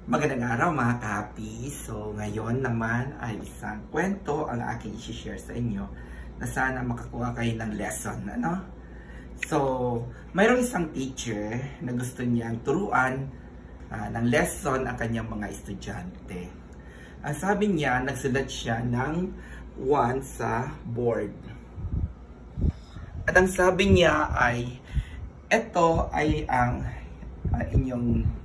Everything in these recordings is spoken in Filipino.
Magandang araw mga ka-happy. So ngayon naman ay isang kwento ang aking i-share sa inyo na sana makakuha kayo ng lesson, ano? So, mayroong isang teacher na gusto niyang turuan ng lesson ang kanyang mga estudyante. Ang sabi niya, nagsulat siya ng 1 sa board. At ang sabi niya ay, ito ay ang inyong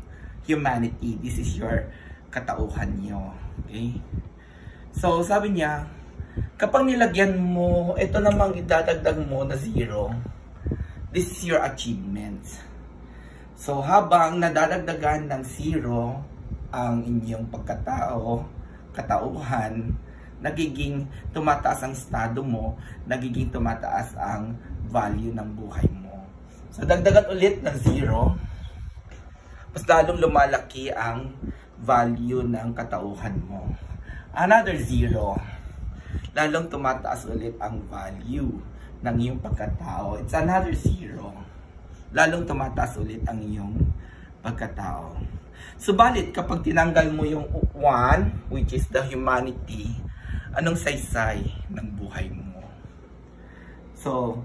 humanity. This is your katauhan nyo. Okay? So, sabi niya, kapag nilagyan mo, ito namang idadagdag mo na 0, this is your achievement. So, habang nadadagdagan ng 0 ang inyong pagkatao, katauhan, nagiging tumataas ang estado mo, nagiging tumataas ang value ng buhay mo. So, dagdagan ulit ng 0, mas lalong lumalaki ang value ng katauhan mo. Another 0, lalong tumataas ulit ang value ng iyong pagkatao. It's another 0, lalong tumataas ulit ang iyong pagkatao. Subalit, kapag tinanggal mo yung 1, which is the humanity, anong saysay ng buhay mo? So,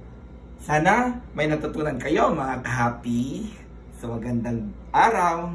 sana may natutunan kayo mga ka-happy. So, magandang araw!